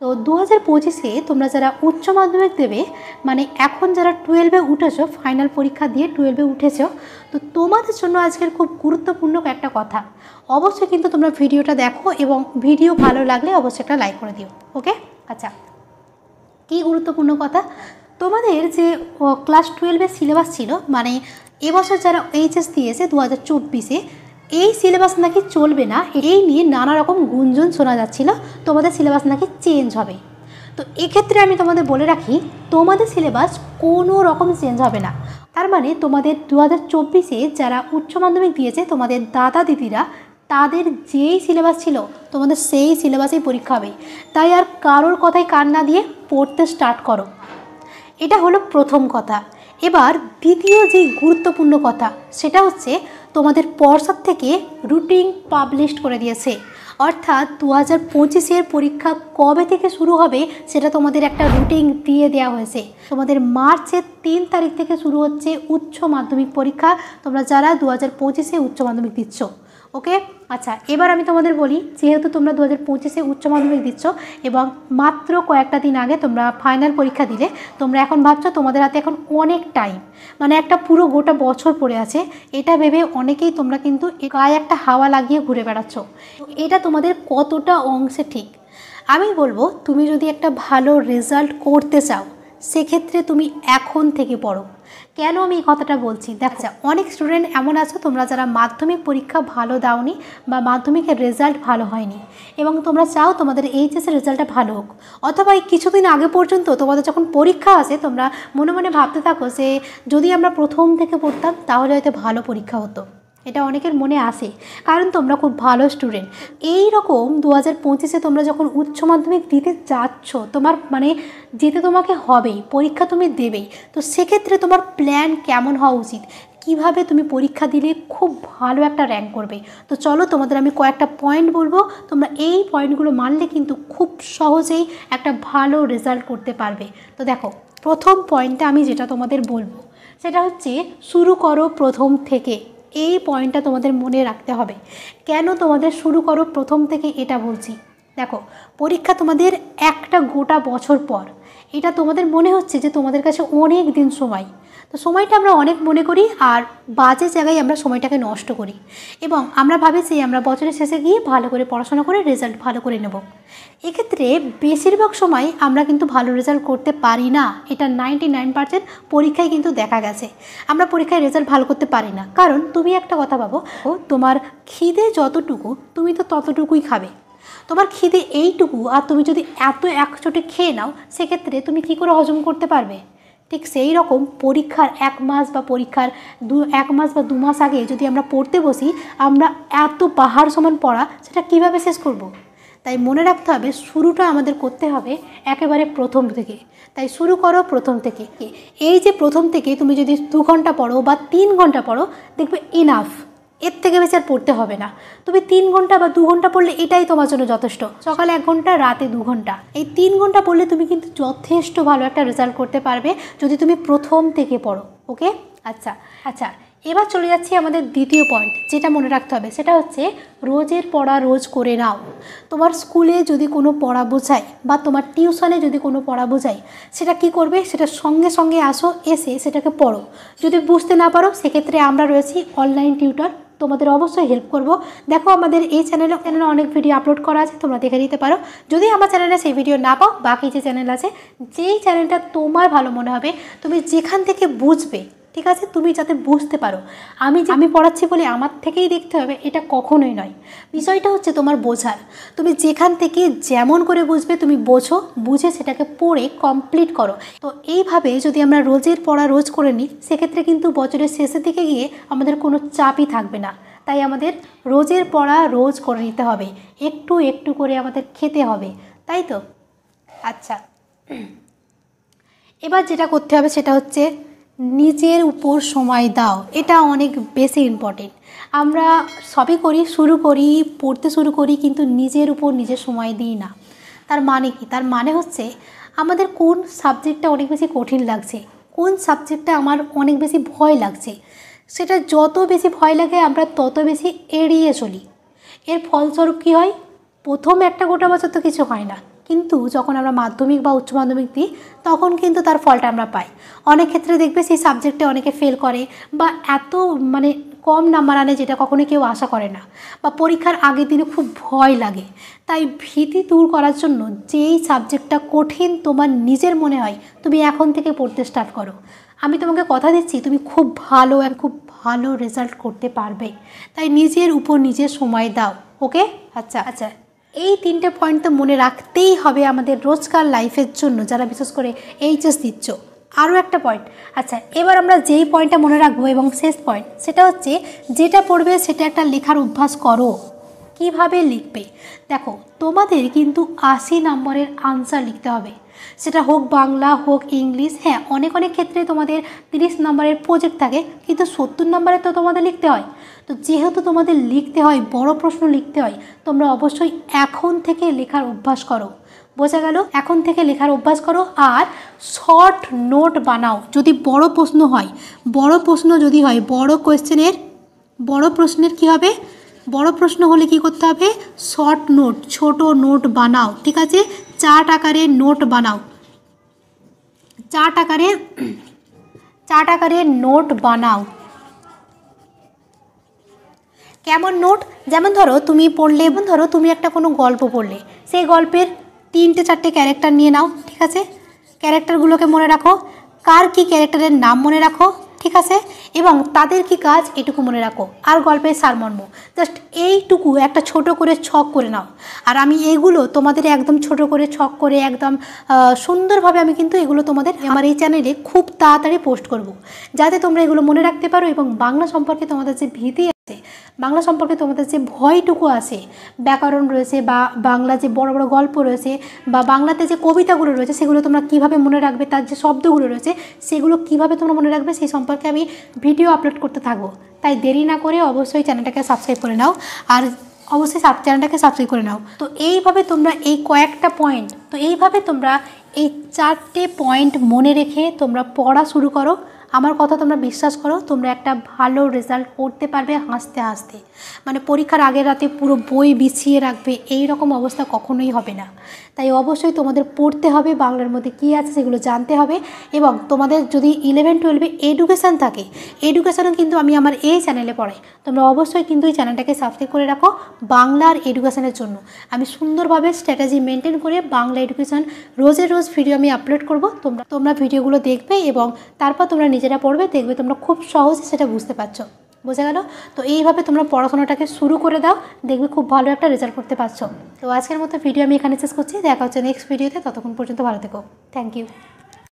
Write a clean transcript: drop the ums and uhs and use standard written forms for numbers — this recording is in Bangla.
তো 2025-এ তোমরা যারা উচ্চ মাধ্যমিক দেবে, মানে এখন যারা 12-এ উঠেছো, ফাইনাল পরীক্ষা দিয়ে 12-এ উঠেছো, তো তোমাদের জন্য আজকের খুব গুরুত্বপূর্ণ একটা কথা। অবশ্যই কিন্তু তোমরা ভিডিওটা দেখো এবং ভিডিও ভালো লাগলে অবশ্যই একটা লাইক করে দিও। ওকে, আচ্ছা, কী গুরুত্বপূর্ণ কথা, তোমাদের যে ক্লাস 12-এর সিলেবাস ছিল, মানে এবছর যারা এইচএস দিয়েছে 2024-এ, এই সিলেবাস নাকি চলবে না, এই নিয়ে নানা রকম গুঞ্জন শোনা যাচ্ছিল, তোমাদের সিলেবাস নাকি চেঞ্জ হবে। তো এক্ষেত্রে আমি তোমাদের বলে রাখি, তোমাদের সিলেবাস কোনো রকম চেঞ্জ হবে না। তার মানে তোমাদের 2024-এ যারা উচ্চ মাধ্যমিক দিয়েছে, তোমাদের দাদা দিদিরা, তাদের যেই সিলেবাস ছিল তোমাদের সেই সিলেবাসেই পরীক্ষা হবে। তাই আর কারোর কথায় কান না দিয়ে পড়তে স্টার্ট করো। এটা হলো প্রথম কথা। এবার দ্বিতীয় যে গুরুত্বপূর্ণ কথা, সেটা হচ্ছে তোমাদের পর্ষদ থেকে রুটিন পাবলিশ করে দিয়েছে। অর্থাৎ 2025-এর পরীক্ষা কবে থেকে শুরু হবে সেটা তোমাদের একটা রুটিন দিয়ে দেওয়া হয়েছে। তোমাদের মার্চের 3 তারিখ থেকে শুরু হচ্ছে উচ্চ মাধ্যমিক পরীক্ষা, তোমরা যারা 2025-এ উচ্চ মাধ্যমিক দিচ্ছ। ওকে, আচ্ছা, এবার আমি তোমাদের বলি, যেহেতু তোমরা 2025-এ উচ্চ মাধ্যমিক দিচ্ছ এবং মাত্র কয়েকটা দিন আগে তোমরা ফাইনাল পরীক্ষা দিলে, তোমরা এখন ভাবছো তোমাদের হাতে এখন অনেক টাইম, মানে একটা পুরো গোটা বছর পড়ে আছে। এটা ভেবে অনেকেই তোমরা কিন্তু গায়ে একটা হাওয়া লাগিয়ে ঘুরে বেড়াচ্ছ। এটা তোমাদের কতটা অংশে ঠিক আমি বলবো, তুমি যদি একটা ভালো রেজাল্ট করতে চাও সেক্ষেত্রে তুমি এখন থেকে পড়ো। কেন আমি এই কথাটা বলছি, দেখো, অনেক স্টুডেন্ট এমন আছো তোমরা যারা মাধ্যমিক পরীক্ষা ভালো দাওনি বা মাধ্যমিকের রেজাল্ট ভালো হয়নি এবং তোমরা চাও তোমাদের এইচএসের রেজাল্টটা ভালো হোক, অথবা এই কিছুদিন আগে পর্যন্ত তোমাদের যখন পরীক্ষা আসে তোমরা মনে মনে ভাবতে থাকো যে যদি আমরা প্রথম থেকে পড়তাম তাহলে হয়তো ভালো পরীক্ষা হতো। এটা অনেকের মনে আসে, কারণ তোমরা খুব ভালো স্টুডেন্ট। এই রকম 2025-এ তোমরা যখন উচ্চ মাধ্যমিক দিতে যাচ্ছ, তোমার মানে যেতে তোমাকে হবেই, পরীক্ষা তুমি দেবেই, তো সেক্ষেত্রে তোমার প্ল্যান কেমন হওয়া উচিত, কিভাবে তুমি পরীক্ষা দিলে খুব ভালো একটা র্যাঙ্ক করবে। তো চলো তোমাদের আমি কয়েকটা পয়েন্ট বলবো, তোমরা এই পয়েন্টগুলো মানলে কিন্তু খুব সহজেই একটা ভালো রেজাল্ট করতে পারবে। তো দেখো, প্রথম পয়েন্টটা আমি যেটা তোমাদের বলবো সেটা হচ্ছে শুরু করো প্রথম থেকে। এই পয়েন্টটা তোমাদের মনে রাখতে হবে। কেন তোমাদের শুরু করো প্রথম থেকে এটা বলছি, দেখো, পরীক্ষা তোমাদের একটা গোটা বছর পর। এটা তোমাদের মনে হচ্ছে যে তোমাদের কাছে অনেক দিন সময়, তো সময়টা আমরা অনেক মনে করি আর বাজে জায়গায় আমরা সময়টাকে নষ্ট করি এবং আমরা ভাবি যে আমরা বছরের শেষে গিয়ে ভালো করে পড়াশোনা করে রেজাল্ট ভালো করে নেব। এক্ষেত্রে বেশিরভাগ সময় আমরা কিন্তু ভালো রেজাল্ট করতে পারি না। এটা 99% পরীক্ষায় কিন্তু দেখা গেছে, আমরা পরীক্ষায় রেজাল্ট ভালো করতে পারি না। কারণ তুমি একটা কথা ভাবো, তোমার খিদে যতটুকু তুমি তো ততটুকুই খাবে, তোমার খিদে এইটুকু, আর তুমি যদি এত একচোটে খেয়ে নাও সেক্ষেত্রে তুমি কী করে হজম করতে পারবে। ঠিক সেই রকম পরীক্ষার 1 মাস বা পরীক্ষার 1 মাস বা 2 মাস আগে যদি আমরা পড়তে বসি, আমরা এত পাহাড় সমান পড়া সেটা কিভাবে শেষ করব। তাই মনে রাখতে হবে শুরুটা আমাদের করতে হবে একেবারে প্রথম থেকে। তাই শুরু করো প্রথম থেকে। এই যে প্রথম থেকে তুমি যদি 2 ঘন্টা পড়ো বা 3 ঘন্টা পড়ো, দেখবে ইনাফ, এর থেকে বেশি আর পড়তে হবে না। তুমি 3 ঘন্টা বা 2 ঘন্টা পড়লে এটাই তোমার জন্য যথেষ্ট। সকালে 1 ঘন্টা, রাতে 2 ঘন্টা, এই 3 ঘন্টা পড়লে তুমি কিন্তু যথেষ্ট ভালো একটা রেজাল্ট করতে পারবে যদি তুমি প্রথম থেকে পড়ো। ওকে, আচ্ছা আচ্ছা, এবার চলে যাচ্ছি আমাদের দ্বিতীয় পয়েন্ট, যেটা মনে রাখতে হবে সেটা হচ্ছে রোজের পড়া রোজ করে নাও। তোমার স্কুলে যদি কোনো পড়া বোঝায় বা তোমার টিউশনে যদি কোনো পড়া বোঝায়, সেটা কি করবে, সেটা সঙ্গে সঙ্গে আসো, এসে সেটাকে পড়ো। যদি বুঝতে না পারো সেক্ষেত্রে আমরা রয়েছি অনলাইন টিউটর, তোমাদের অবশ্যই হেল্প করব। দেখো, আমাদের এই চ্যানেলে অনেক ভিডিও আপলোড করা আছে, তোমরা দেখে নিতে পারো। যদি আমার চ্যানেলে সেই ভিডিও না পাও, বাকি যে চ্যানেল আছে, যেই চ্যানেলটা তোমার ভালো মনে হবে, তুমি যেখান থেকে বুঝবে, ঠিক আছে, তুমি যাতে বুঝতে পারো। আমি পড়াচ্ছি বলে আমার থেকেই দেখতে হবে এটা কখনোই নয়। বিষয়টা হচ্ছে তোমার বোঝার। তুমি যেখান থেকে যেমন করে বুঝবে তুমি বোঝো, বুঝে সেটাকে পড়ে কমপ্লিট করো। তো এইভাবে যদি আমরা রোজের পড়া রোজ করে নিই সেক্ষেত্রে কিন্তু বছরের শেষের দিকে গিয়ে আমাদের কোনো চাপই থাকবে না। তাই আমাদের রোজের পড়া রোজ করে নিতে হবে, একটু একটু করে আমাদের খেতে হবে, তাই তো? আচ্ছা, এবার যেটা করতে হবে সেটা হচ্ছে নিজের উপর সময় দাও। এটা অনেক বেশি ইম্পর্টেন্ট। আমরা সবই করি, শুরু করি, পড়তে শুরু করি, কিন্তু নিজের উপর নিজের সময় দিই না। তার মানে কি? তার মানে হচ্ছে আমাদের কোন সাবজেক্টটা অনেক বেশি কঠিন লাগছে, কোন সাবজেক্টটা আমার অনেক বেশি ভয় লাগছে, সেটা যত বেশি ভয় লাগে আমরা তত বেশি এড়িয়ে চলি। এর ফলস্বরূপ কী হয়? প্রথম একটা গোটা বছর তো কিছু হয় না, কিন্তু যখন আমরা মাধ্যমিক বা উচ্চ মাধ্যমিক দিই তখন কিন্তু তার ফলটা আমরা পাই। অনেক ক্ষেত্রে দেখবে সেই সাবজেক্টে অনেকে ফেল করে বা এত মানে কম নাম্বার আনে যেটা কখনো কেউ আশা করে না, বা পরীক্ষার আগের দিনে খুব ভয় লাগে। তাই ভীতি দূর করার জন্য যেই সাবজেক্টটা কঠিন তোমার নিজের মনে হয় তুমি এখন থেকে পড়তে স্টার্ট করো। আমি তোমাকে কথা দিচ্ছি তুমি খুব ভালো রেজাল্ট করতে পারবে। তাই নিজের উপর নিজের সময় দাও। ওকে? আচ্ছা, এই 3টে পয়েন্ট তো মনে রাখতেই হবে আমাদের রোজকার লাইফের জন্য, যারা বিশেষ করে এইচএস দিচ্ছ। আরও একটা পয়েন্ট, আচ্ছা এবার আমরা যেই পয়েন্টটা মনে রাখবো এবং শেষ পয়েন্ট, সেটা হচ্ছে যেটা পড়বে সেটা একটা লেখার অভ্যাস করো। কিভাবে লিখবে? দেখো, তোমাদের কিন্তু 80 নম্বরের আনসার লিখতে হবে, সেটা হোক বাংলা হোক ইংলিশ। হ্যাঁ, অনেক ক্ষেত্রে তোমাদের 30 নম্বরের প্রজেক্ট থাকে, কিন্তু 70 নম্বরের তো তোমাদের লিখতে হয়। তো যেহেতু তোমাদের লিখতে হয়, বড় প্রশ্ন লিখতে হয়, তোমরা অবশ্যই এখন থেকে লেখার অভ্যাস করো। বোঝা গেল? এখন থেকে লেখার অভ্যাস করো আর শর্ট নোট বানাও। যদি বড় প্রশ্ন হয়, বড় প্রশ্নের কি হবে? বড় প্রশ্ন হলে কি করতে হবে? শর্ট নোট, ছোট নোট বানাও। ঠিক আছে? চার্ট আকারে নোট বানাও, চার্ট আকারে নোট বানাও। কেমন নোট? যেমন ধরো তুমি একটা কোনো গল্প পড়লে, সেই গল্পের 3-4টে ক্যারেক্টার নিয়ে নাও। ঠিক আছে? ক্যারেক্টারগুলোকে মনে রাখো, কার কি ক্যারেক্টারের নাম মনে রাখো। ঠিক আছে? এবং তাদের কি কাজ এটুকু মনে রাখো, আর গল্পের সারমর্ম জাস্ট এইটুকু একটা ছোট করে ছক করে নাও। আর আমি এগুলো তোমাদের একদম ছোট করে ছক করে একদম সুন্দরভাবে আমি কিন্তু এগুলো তোমাদের আমার এই চ্যানেলে খুব তাড়াতাড়ি পোস্ট করব, যাতে তোমরা এগুলো মনে রাখতে পারো। এবং বাংলা সম্পর্কে তোমাদের যে ভীতি আছে, বাংলা সম্পর্কে তোমাদের যে ভয়টুকু আছে, ব্যাকরণ রয়েছে বা বাংলা যে বড় বড় গল্প রয়েছে বা বাংলাতে যে কবিতাগুলো রয়েছে, সেগুলো তোমরা কিভাবে মনে রাখবে, তার যে শব্দগুলো রয়েছে সেগুলো কিভাবে তোমরা মনে রাখবে, সেই সম্পর্কে আমি ভিডিও আপলোড করতে থাকবো। তাই দেরি না করে অবশ্যই চ্যানেলটাকে সাবস্ক্রাইব করে নাও, আর অবশ্যই চ্যানেলটাকে সাবস্ক্রাইব করে নাও। তো এইভাবে তোমরা এই কয়েকটা পয়েন্ট, এই 4টে পয়েন্ট মনে রেখে তোমরা পড়া শুরু করো। আমার কথা তোমরা বিশ্বাস করো, তোমরা একটা ভালো রেজাল্ট করতে পারবে হাসতে হাসতে। মানে পরীক্ষার আগের রাতে পুরো বই বিছিয়ে রাখবে এই রকম অবস্থা কখনোই হবে না। তাই অবশ্যই তোমাদের পড়তে হবে, বাংলার মধ্যে কী আছে সেগুলো জানতে হবে। এবং তোমাদের যদি 11-12-এ এডুকেশান থাকে, এডুকেশানও কিন্তু আমি আমার এই চ্যানেলে পড়াই। তোমরা অবশ্যই কিন্তু এই চ্যানেলটাকে সাবস্ক্রাইব করে রাখো বাংলার এডুকেশানের জন্য। আমি সুন্দরভাবে স্ট্র্যাটেজি মেনটেন করে বাংলা এডুকেশান রোজ ভিডিও আমি আপলোড করব। তোমরা ভিডিওগুলো দেখবে এবং তারপর তোমরা নিজেরা পড়বে, দেখবে তোমরা খুব সহজে সেটা বুঝতে পারছো। বোঝা গেল? তো এইভাবে তোমরা পড়াশোনাটাকে শুরু করে দাও, দেখবে খুব ভালো একটা রেজাল্ট করতে পারছো। তো আজকের মতো ভিডিও আমি এখানে শেষ করছি। দেখা হচ্ছে নেক্সট ভিডিওতে। ততক্ষণ পর্যন্ত ভালো থেকো। Thank you.